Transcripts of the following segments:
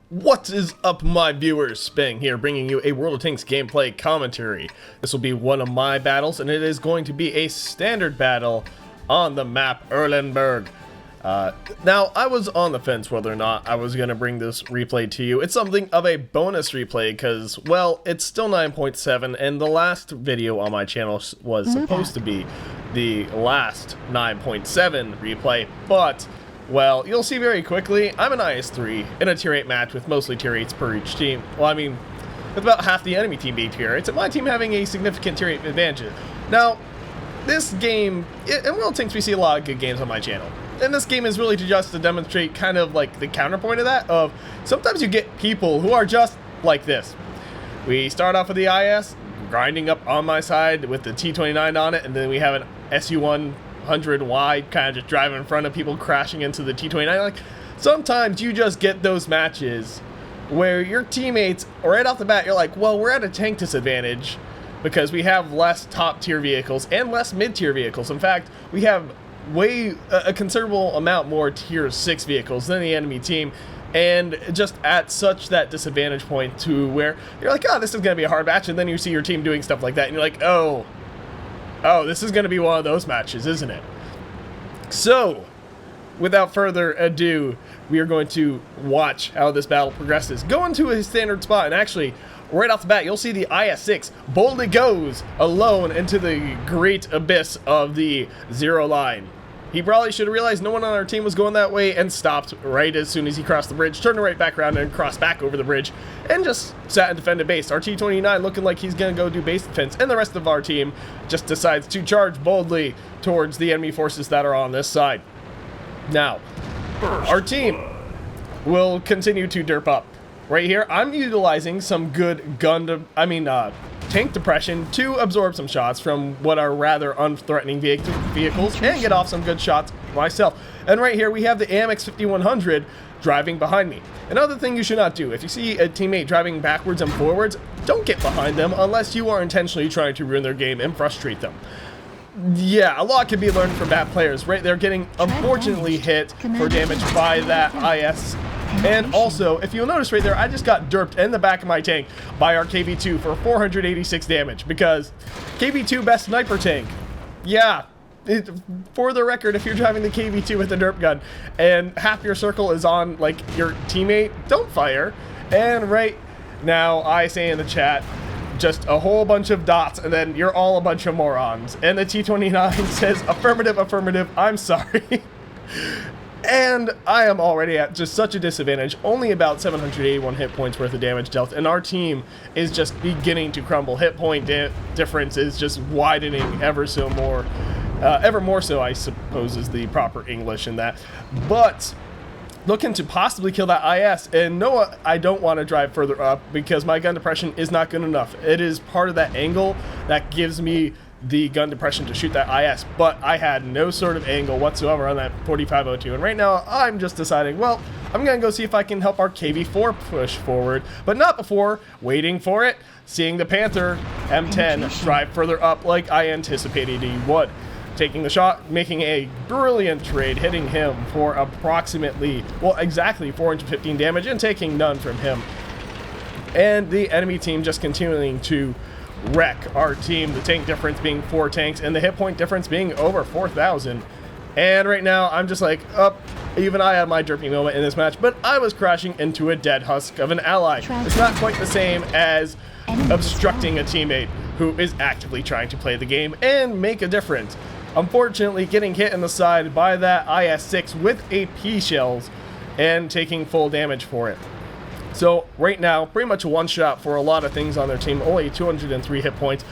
What is up, my viewers? Spang here, bringing you a World of Tanks gameplay commentary. This will be one of my battles, and it is going to be a standard battle on the map Erlenberg. Now, I was on the fence whether or not I was going to bring this replay to you. It's something of a bonus replay because, well, it's still 9.7, and the last video on my channel was supposed to be the last 9.7 replay, but... well, you'll see very quickly, I'm an IS-3 in a tier 8 match with mostly tier 8s per each team. Well, I mean, with about half the enemy team being tier 8s, and my team having a significant tier 8 advantage. Now, this game, in World of Tanks we see a lot of good games on my channel. And this game is really just to demonstrate kind of like the counterpoint of that, of sometimes you get people who are just like this. We start off with the IS, grinding up on my side with the T-29 on it, and then we have an SU-1 100 wide, kind of just driving in front of people, crashing into the T-29. Like, sometimes you just get those matches where your teammates, right off the bat, you're like, well, we're at a tank disadvantage because we have less top tier vehicles and less mid tier vehicles. In fact, we have a considerable amount more tier 6 vehicles than the enemy team, and just at such that disadvantage point to where you're like, oh, this is going to be a hard match, and then you see your team doing stuff like that, and you're like, oh, this is going to be one of those matches, isn't it? So, without further ado, we are going to watch how this battle progresses. Go into a standard spot, and actually, right off the bat, you'll see the IS-6 boldly goes alone into the great abyss of the zero line. He probably should have realized no one on our team was going that way and stopped right as soon as he crossed the bridge, turned right back around and crossed back over the bridge, and just sat and defended base. Our T-29 looking like he's going to go do base defense, and the rest of our team just decides to charge boldly towards the enemy forces that are on this side. Now, our team will continue to derp up. Right here, I'm utilizing some good tank depression to absorb some shots from what are rather unthreatening vehicles and get off some good shots myself. And right here, we have the AMX 5100 driving behind me. Another thing you should not do, if you see a teammate driving backwards and forwards, don't get behind them unless you are intentionally trying to ruin their game and frustrate them. Yeah, a lot can be learned from bad players. Right there, getting unfortunately hit for damage by that IS. And also, if you'll notice right there, I just got derped in the back of my tank by our KV-2 for 486 damage, because KV-2 best sniper tank. Yeah, for the record, if you're driving the KV-2 with a derp gun and half your circle is on like your teammate, don't fire. And right now, I say in the chat, just a whole bunch of dots, and then you're all a bunch of morons. And the T-29 says, affirmative, affirmative, I'm sorry. And I am already at just such a disadvantage, only about 781 hit points worth of damage dealt, and our team is just beginning to crumble. Hit point difference is just widening ever more so, I suppose is the proper English in that. But looking to possibly kill that IS, and no, I don't want to drive further up because my gun depression is not good enough. It is part of that angle that gives me the gun depression to shoot that IS, but I had no sort of angle whatsoever on that 4502, and right now I'm just deciding, well, I'm gonna go see if I can help our KV-4 push forward, but not before waiting for it, seeing the Panther M10 drive further up like I anticipated he would. Taking the shot, making a brilliant trade, hitting him for approximately, well, exactly 415 damage, and taking none from him. And the enemy team just continuing to wreck our team, the tank difference being 4 tanks, and the hit point difference being over 4,000. And right now, I'm just like, even I had my derpy moment in this match, but I was crashing into a dead husk of an ally. It's not quite the same as obstructing a teammate who is actively trying to play the game and make a difference. Unfortunately, getting hit in the side by that IS-6 with AP shells and taking full damage for it. So right now, pretty much a one-shot for a lot of things on their team. Only 203 hit points.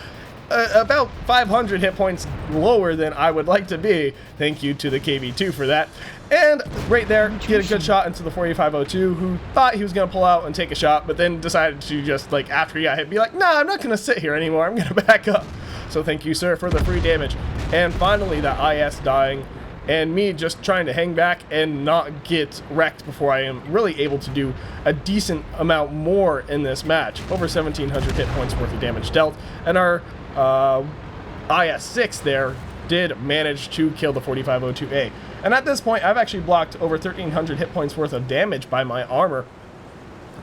About 500 hit points lower than I would like to be. Thank you to the KV-2 for that. And right there, get a good shot into the 4502, who thought he was going to pull out and take a shot, but then decided to just, like, after he got hit, be like, nah, I'm not going to sit here anymore. I'm going to back up. So thank you, sir, for the free damage. And finally, that IS dying, and me just trying to hang back and not get wrecked before I am really able to do a decent amount more in this match. Over 1,700 hit points worth of damage dealt, and our IS-6 there did manage to kill the 4502A. And at this point, I've actually blocked over 1,300 hit points worth of damage by my armor.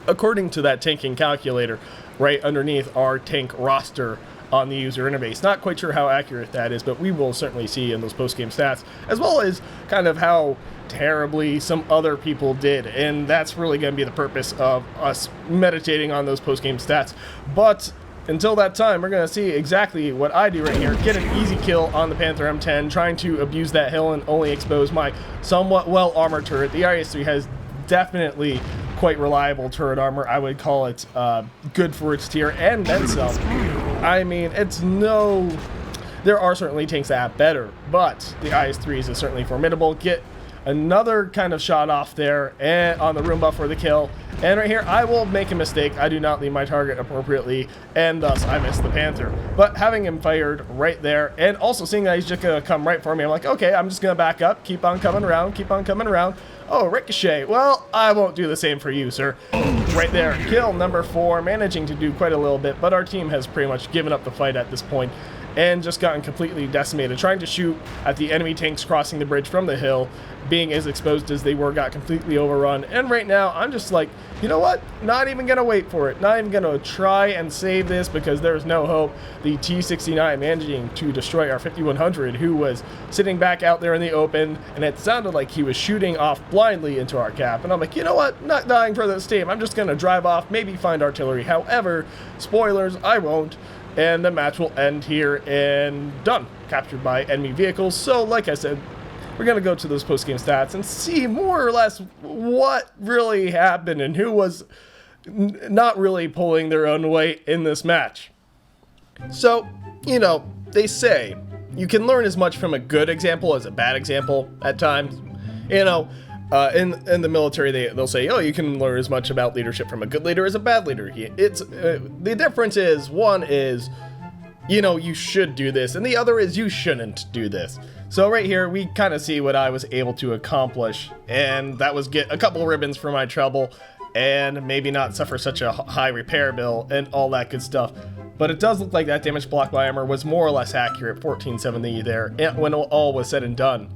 according to that tanking calculator right underneath our tank roster on the user interface. Not quite sure how accurate that is, but we will certainly see in those post-game stats, as well as kind of how terribly some other people did, and that's really going to be the purpose of us meditating on those post-game stats. But until that time, we're going to see exactly what I do right here. Get an easy kill on the Panther M10, trying to abuse that hill and only expose my somewhat well-armored turret. The IS-3 has definitely quite reliable turret armor. I would call it good for its tier, and then some. I mean, it's no... There are certainly tanks that have better, but the IS-3 is certainly formidable. Get another kind of shot off there and on the Roomba for the kill. And right here, I will make a mistake. I do not leave my target appropriately, and thus I miss the Panther. But having him fired right there, and also seeing that he's just going to come right for me, I'm like, okay, I'm just going to back up, keep on coming around, keep on coming around. Oh, ricochet. Well, I won't do the same for you, sir. Right there, kill number 4, managing to do quite a little bit, but our team has pretty much given up the fight at this point and just gotten completely decimated. Trying to shoot at the enemy tanks crossing the bridge from the hill, being as exposed as they were, got completely overrun. And right now, I'm just like, you know what? Not even going to wait for it. Not even going to try and save this because there's no hope. The T-69 managing to destroy our 5100, who was sitting back out there in the open, and it sounded like he was shooting off blindly into our cap. And I'm like, you know what? Not dying for this team. I'm just going to drive off, maybe find artillery. However, spoilers, I won't. And the match will end here and done. Captured by enemy vehicles. So, like I said, we're going to go to those post-game stats and see more or less what really happened and who was not really pulling their own weight in this match. So, you know, they say you can learn as much from a good example as a bad example at times. You know, in the military, they'll say, oh, you can learn as much about leadership from a good leader as a bad leader. It's the difference is, one is, you know, you should do this, and the other is you shouldn't do this. So right here, we kind of see what I was able to accomplish, and that was get a couple ribbons for my trouble, and maybe not suffer such a high repair bill, and all that good stuff. But it does look like that damage block by armor was more or less accurate, 1470 there, when all was said and done.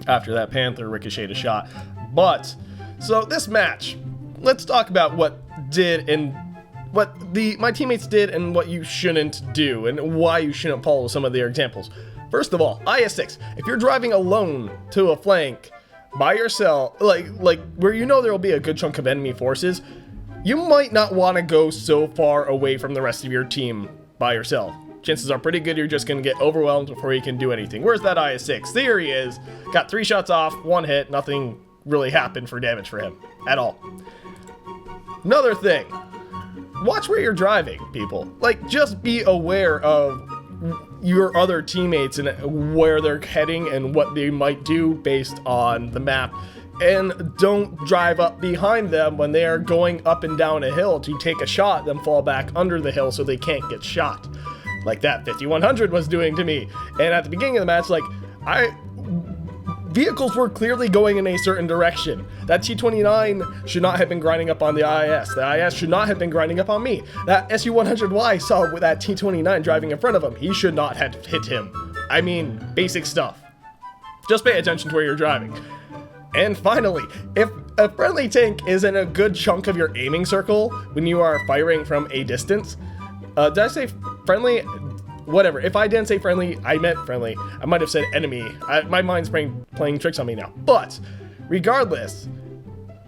After that Panther ricocheted a shot. But, so this match, let's talk about what did and what my teammates did and what you shouldn't do and why you shouldn't follow some of their examples. First of all, IS-6, if you're driving alone to a flank by yourself, like where you know there will be a good chunk of enemy forces, you might not want to go so far away from the rest of your team by yourself. Chances are pretty good you're just going to get overwhelmed before you can do anything. Where's that IS-6? There he is. Got 3 shots off, 1 hit. Nothing really happened for damage for him at all. Another thing. Watch where you're driving, people. Like, just be aware of your other teammates and where they're heading and what they might do based on the map. And don't drive up behind them when they are going up and down a hill to take a shot, then fall back under the hill so they can't get shot. Like that 5100 was doing to me. And at the beginning of the match, like, vehicles were clearly going in a certain direction. That T-29 should not have been grinding up on the IS. The IS should not have been grinding up on me. That SU-100Y saw with that T-29 driving in front of him. He should not have hit him. I mean, basic stuff. Just pay attention to where you're driving. And finally, if a friendly tank is in a good chunk of your aiming circle when you are firing from a distance, did I say friendly? Whatever. If I didn't say friendly, I meant friendly. I might have said enemy. My mind's playing tricks on me now. But regardless,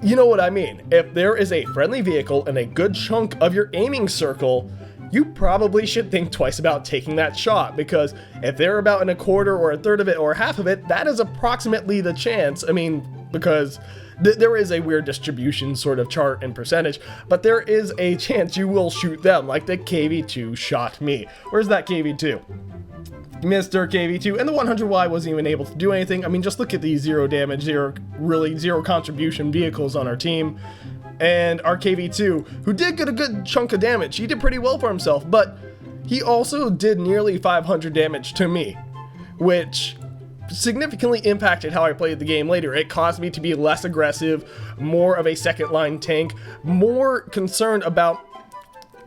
you know what I mean. If there is a friendly vehicle in a good chunk of your aiming circle, you probably should think twice about taking that shot, because if they're about in a quarter or a third of it or half of it, that is approximately the chance. I mean, because there is a weird distribution sort of chart and percentage, but there is a chance you will shoot them, like the KV-2 shot me. Where's that KV-2? Mr. KV-2, and the 100Y wasn't even able to do anything. I mean, just look at these zero damage, zero contribution vehicles on our team. And our KV-2, who did get a good chunk of damage. He did pretty well for himself, but he also did nearly 500 damage to me, which significantly impacted how I played the game later. It caused me to be less aggressive, more of a second line tank, more concerned about,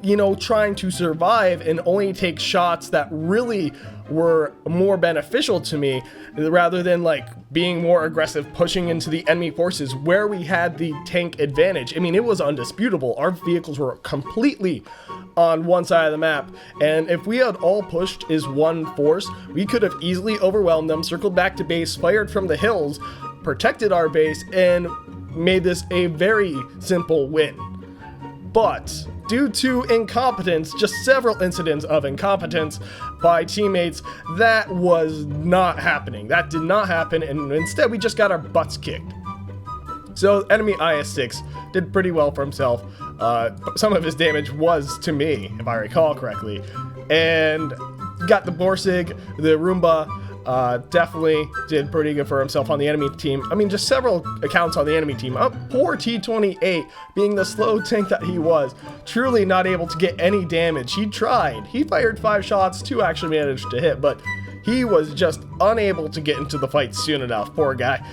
you know, trying to survive and only take shots that really were more beneficial to me rather than like being more aggressive, pushing into the enemy forces where we had the tank advantage. I mean, it was undisputable. Our vehicles were completely on one side of the map, and if we had all pushed as one force, we could have easily overwhelmed them, circled back to base, fired from the hills, protected our base, and made this a very simple win. But due to incompetence, just several incidents of incompetence by teammates, that was not happening. That did not happen, and instead we just got our butts kicked. So enemy IS-3 did pretty well for himself. Some of his damage was to me, if I recall correctly. And got the Borsig, the Roomba, definitely did pretty good for himself on the enemy team. I mean, just several accounts on the enemy team. Poor T-28, being the slow tank that he was, truly not able to get any damage. He tried. He fired 5 shots, 2 actually managed to hit, but he was just unable to get into the fight soon enough. Poor guy.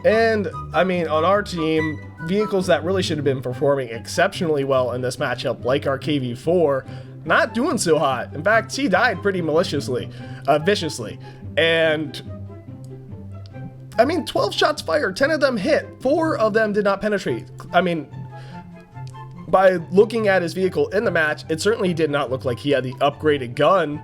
And, I mean, on our team, vehicles that really should have been performing exceptionally well in this matchup, like our KV-4, not doing so hot. In fact, he died pretty viciously. And, I mean, 12 shots fired, 10 of them hit, 4 of them did not penetrate. I mean, by looking at his vehicle in the match, it certainly did not look like he had the upgraded gun.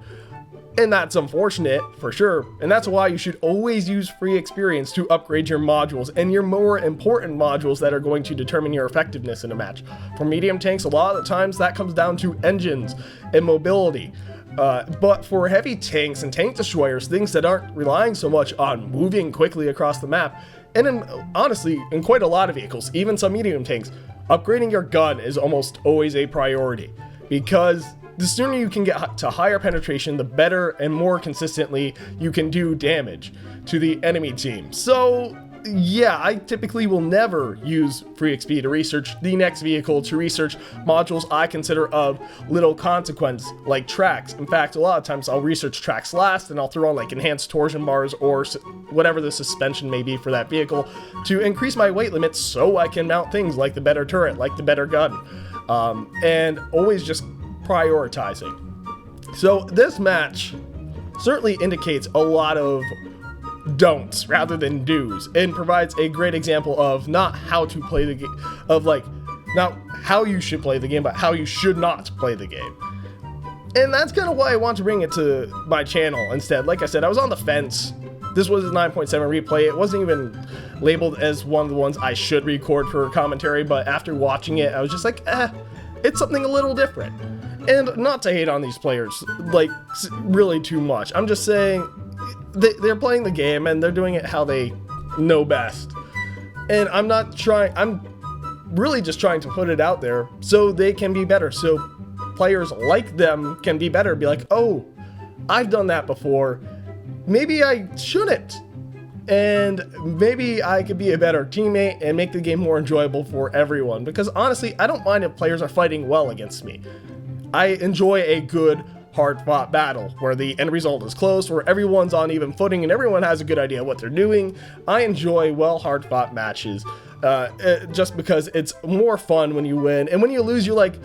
And that's unfortunate, for sure. And that's why you should always use free experience to upgrade your modules and your more important modules that are going to determine your effectiveness in a match. For medium tanks, a lot of the times that comes down to engines and mobility. But for heavy tanks and tank destroyers, things that aren't relying so much on moving quickly across the map, and honestly, in quite a lot of vehicles, even some medium tanks, upgrading your gun is almost always a priority. Because the sooner you can get to higher penetration, the better and more consistently you can do damage to the enemy team. So yeah, I typically will never use free XP to research the next vehicle, to research modules I consider of little consequence, like tracks. In fact, a lot of times I'll research tracks last, and I'll throw on like enhanced torsion bars or whatever the suspension may be for that vehicle to increase my weight limit so I can mount things like the better turret, like the better gun, and always just prioritizing. So this match certainly indicates a lot of don'ts rather than do's, and provides a great example of not how to play the game, of like not how you should play the game, but how you should not play the game. And that's kind of why I want to bring it to my channel instead. Like I said, I was on the fence. This was a 9.7 replay. It wasn't even labeled as one of the ones I should record for commentary, but after watching it, I was just like, it's something a little different. And not to hate on these players, like, really too much. I'm just saying, they're playing the game, and they're doing it how they know best. And I'm really just trying to put it out there so they can be better. So players like them can be better. Be like, oh, I've done that before. Maybe I shouldn't. And maybe I could be a better teammate and make the game more enjoyable for everyone. Because honestly, I don't mind if players are fighting well against me. I enjoy a good, hard-fought battle where the end result is close, where everyone's on even footing and everyone has a good idea what they're doing. I enjoy well, hard-fought matches just because it's more fun when you win. And when you lose, you're like,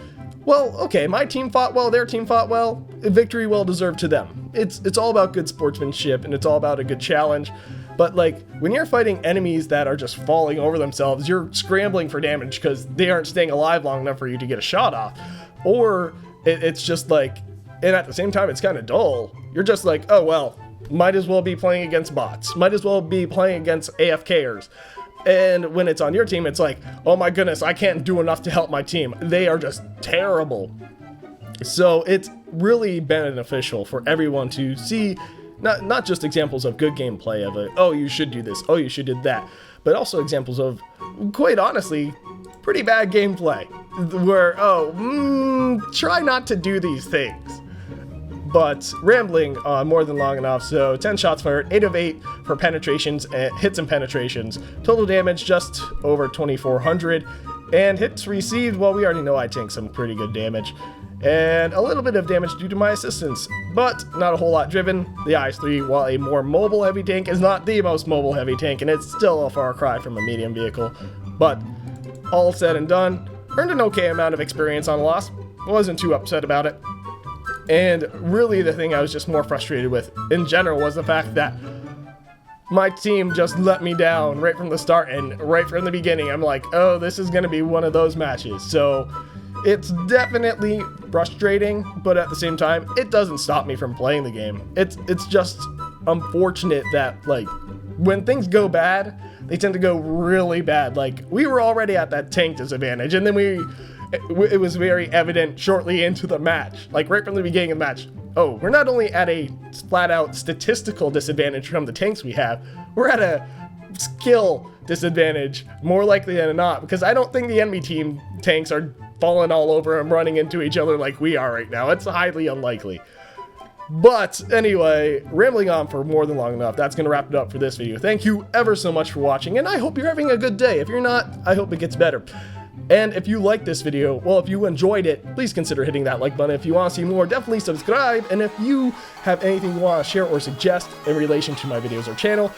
well, okay, my team fought well, their team fought well, victory well deserved to them. It's all about good sportsmanship, and it's all about a good challenge. But like, when you're fighting enemies that are just falling over themselves, you're scrambling for damage because they aren't staying alive long enough for you to get a shot off. Or it's just like, and at the same time, it's kind of dull. You're just like, oh, well, might as well be playing against bots. Might as well be playing against AFKers. And when it's on your team, it's like, oh my goodness, I can't do enough to help my team. They are just terrible. So it's really beneficial for everyone to see not just examples of good gameplay of it, oh, you should do this, oh, you should do that, but also examples of, quite honestly, pretty bad gameplay, where, try not to do these things. But rambling more than long enough, so 10 shots fired, 8 of 8 for penetrations, hits and penetrations, total damage just over 2,400, and hits received, well, we already know I tank some pretty good damage, and a little bit of damage due to my assistance, but not a whole lot driven. The IS-3, while a more mobile heavy tank, is not the most mobile heavy tank, and it's still a far cry from a medium vehicle. But all said and done, earned an okay amount of experience on loss, wasn't too upset about it. And really the thing I was just more frustrated with in general was the fact that my team just let me down right from the start, and right from the beginning I'm like, oh, this is going to be one of those matches. So it's definitely frustrating, but at the same time, it doesn't stop me from playing the game. It's just unfortunate that, like, when things go bad, they tend to go really bad. Like, we were already at that tank disadvantage, and then it was very evident shortly into the match, like right from the beginning of the match. Oh, we're not only at a flat-out statistical disadvantage from the tanks we have, we're at a skill disadvantage, more likely than not, because I don't think the enemy team tanks are falling all over and running into each other like we are right now. It's highly unlikely. But anyway, rambling on for more than long enough, that's going to wrap it up for this video. Thank you ever so much for watching, and I hope you're having a good day. If you're not, I hope it gets better. And if you like this video, well, if you enjoyed it, please consider hitting that like button. If you want to see more, definitely subscribe. And if you have anything you want to share or suggest in relation to my videos or channel,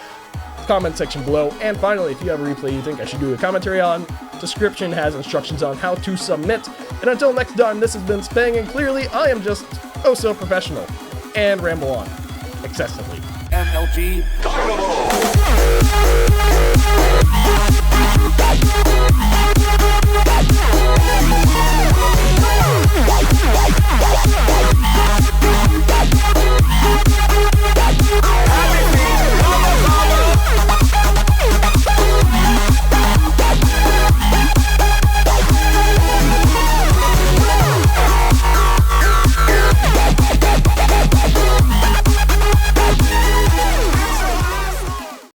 comment section below. And finally, if you have a replay you think I should do a commentary on, description has instructions on how to submit. And until next time, this has been Spang, and clearly I am just oh so professional and ramble on excessively. MLG.